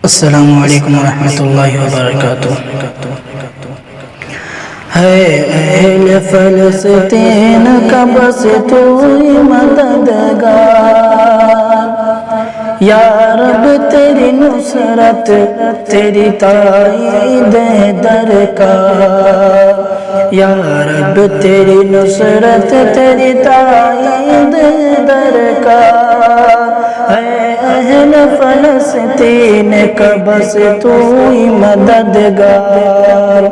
السلام علیکم ورحمۃ اللہ وبرکاتہ۔ ہے اہل فلسطین کا بس تو ہی مددگار، یا رب تیری نصرت تیری تائید درکار، یا رب تیری نصرت تیری تائید درکار، ہے اہل فلسطین کا بس تو ہی مددگار۔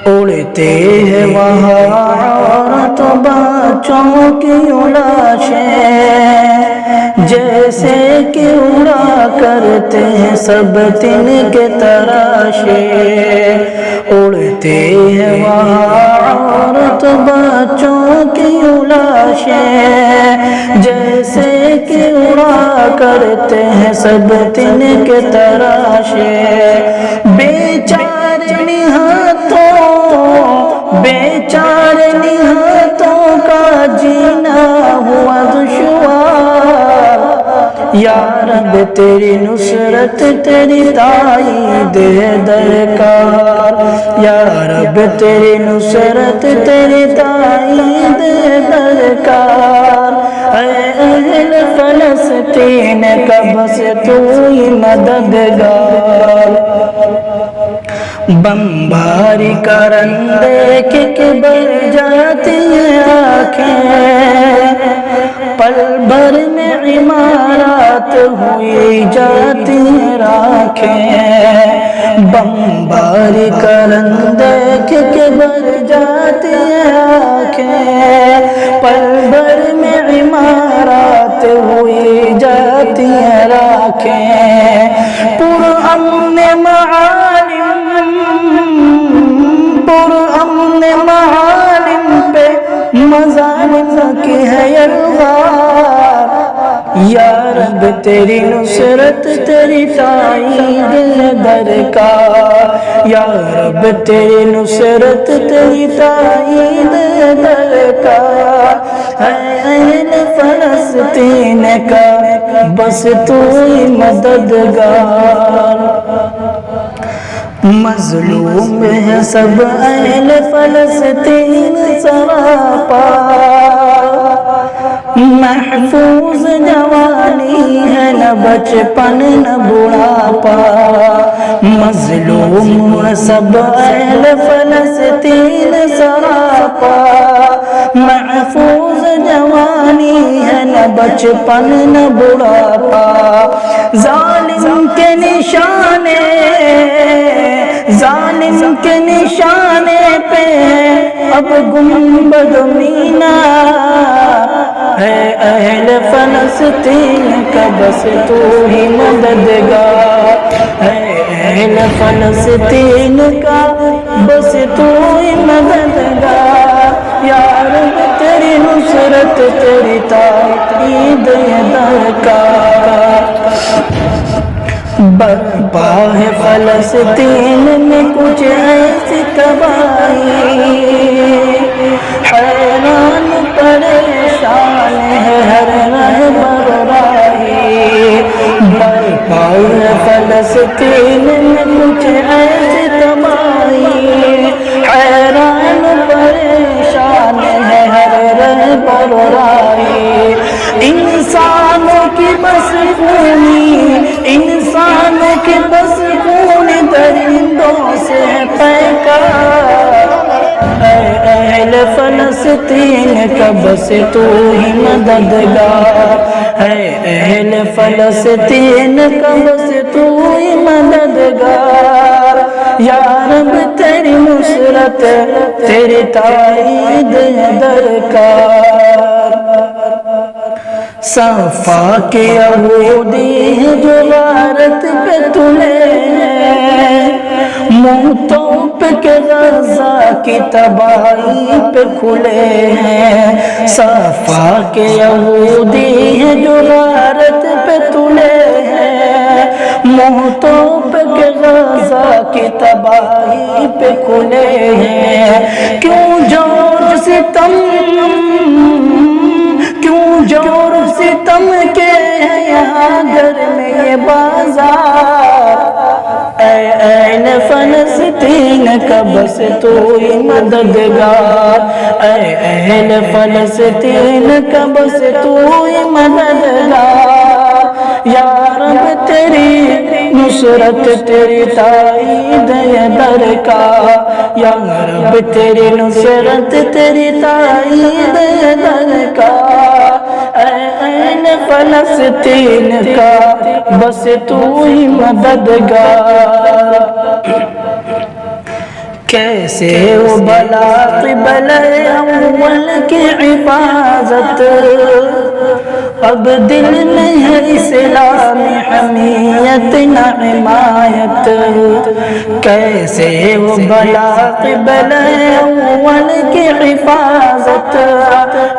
اڑتے ہیں وہاں عورت بچوں کی لاشیں، جیسے کہ اڑا کرتے ہیں سب تن کے تراشے۔ اڑتے ہیں وہاں عورت بچوں کی لاشیں، جیسے کہ اڑا کرتے ہیں سب تن کے تراشے۔ بیچارے نہاتوں کا جینا ہوا دشوار، یا رب تیری نصرت تیری تائید درکار، یا رب تیری نصرت تیری تائید درکار، اے اہل فلسطین کا بس تو ہی مددگار۔ بمباری کرن دیکھ کے بر جاتی ہیں آنکھیں، پل بھر میں عمارات ہوئی جاتی ہیں راکھیں۔ بمباری کرن دیکھ کے بر جاتی ہیں آنکھیں، پل بھر میں عمارات ہوئی جاتی ہیں راکھیں۔ پرامن معالم پہ مظالم کی ہے یلغار، یا رب تیری نصرت تیری تائید درکار، یا رب تیری نصرت تیری تائید درکار، اے اہل فلسطین کا بس تو ہی مددگار۔ مظلوم ہے سب اہل فلسطین سراپا، محفوظ جوانی ہے نہ بچپن نہ بڑھاپا۔ مظلوم ہے سب اہل فلسطین سراپا، محفوظ جوانی ہے نہ بچپن نہ بڑھاپا۔ ظالم کے نشانے پہ اب گنبد مینار، ہے اہل فلسطین کا بس تو ہی مددگار، ہے اہل فلسطین کا بس تو ہی مددگار، یا رب تیری نصرت تیری تائید درکار۔ برپا ہے فلسطین میں کچھ ایسی تباہی، حیران پریشان ہے ہر رہبر راہی۔ برپا ہے فلسطین میں کچھ ایسی تباہی، حیران پریشان ہے ہر رہبر راہی۔ انسانوں کی بس خونی درندوں سے پیکار، اے اہل فلسطین کا بس تو ہی مددگار، ہے اہل فلسطین کا بس تو ہی مددگار، یا رب تیری نصرت تیری تائید درکار۔ صفا کے یہودی ہیں جو غارت پہ تلے ہیں، موتوں پہ کہ غزہ کی تباہی پہ کھلے ہیں۔ صفا کے یہودی ہیں جو غارت پہ تلے ہیں، موتوں پہ کہ غزہ کی تباہی پہ کھلے ہیں۔ کیوں جور ستم ستم کے ہیں یہاں گھر میں یہ باز آزاد اے اہل فلسطین کا بس تو ہی مددگار اے اہل فلسطین کا بس تو ہی مددگار یا رب تیری نصرت تیری تائید ہے درکار یا رب تیری نصرت تیری تائید ہے درکار اے اہل فلسطین کا بس تو ہی مددگار کیسے وہ بلا قبل اول کی حفاظت اب دل میں ہے اسلامی حمیت نہ حمایت کیسے وہ بلا قبل اول کی حفاظت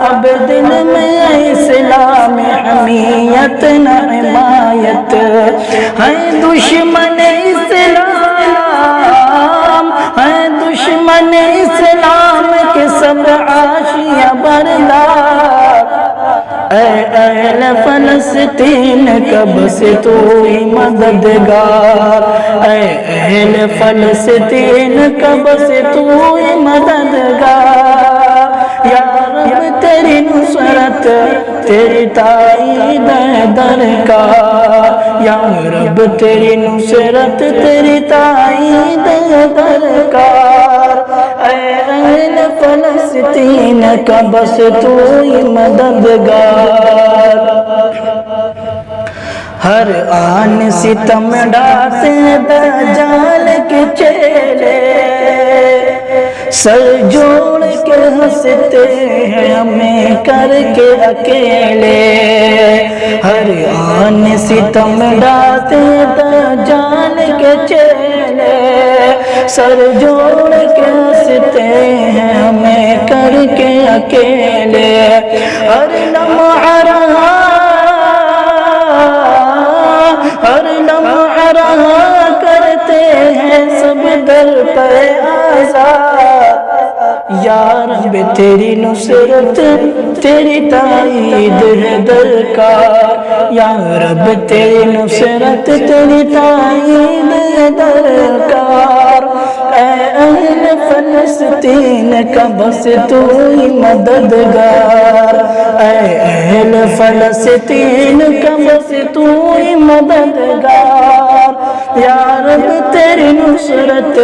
اب دل میں ہے اسلامی حمیت نہ حمایت ہے دشمن اسلام ہے دشمن اسلام کے سب عاشیاں بردار اے اہل فلسطین کا بس تو ہی مددگار اے اہل فلسطین کا بس تو ہی مددگار یا رب تیری نصرت تیری تائید ہے درکار یا رب تیری نصرت تیری تائید ہے درکار اے اہل فلسطین کا بس تو ہی مددگار ہر آن ستم ڈالتے دجال کے چہرے سر جوڑ کے ہنستے ہیں ہمیں کر کے اکیلے ہر آن ستم ڈالتے دجال کے چہرے سر جوڑ کے ہنستے ہیں ہمیں کر کے اکیلے ہر لمحہ رہا کرتے ہیں سب در پہ آزاد یا رب تیری نصرت تیری تائید ہے درکار یا رب تیری نصرت تیری تائید ہے درکار اے اہل فلسطین کا بس تو ہی مددگار اے اہل فلسطین کا بس تو ہی مددگار یا رب تیری نصرت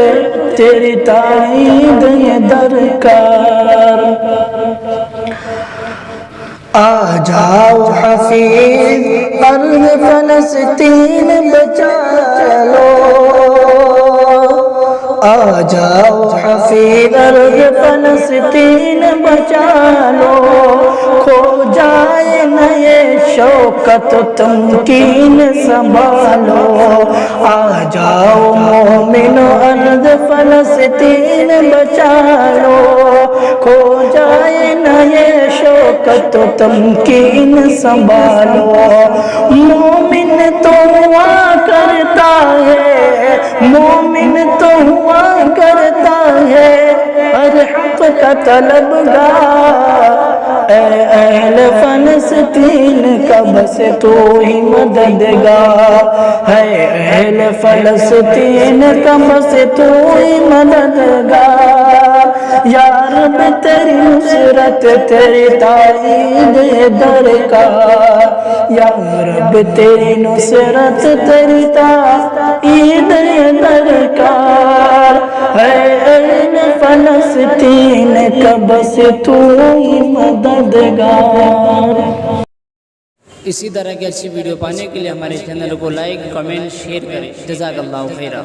تیری تائید یہ درکار آ جاؤ حفیظ ارض فلسطین بچا لو آ جاؤ حفیظ ارض فلسطین بچا لو کھو جائے نہ یہ شوکت و تمکین سنبھالو آ جاؤ مومن ارض فلسطین بچا لو کھو جائے نہ یہ شوکت و تمکین سنبھالو مومن تو ہوا کرتا ہے مومن تو ہوا کرتا ہے ہر حق کا طلبگار اے اہل فلسطین کا بس تو ہی مددگار ہے اہل فلسطین کا بس تو ہی مددگار یا رب تیری نصرت تیری تائید درکار یا رب تیری نصرت تیری تائید درکار ہے اہل فلسطین کا بس تو ہی مددگار اسی طرح کی اچھی ویڈیو پانے کے لیے ہمارے چینل کو لائک کمنٹ شیئر کریں جزاک اللہ خیرہ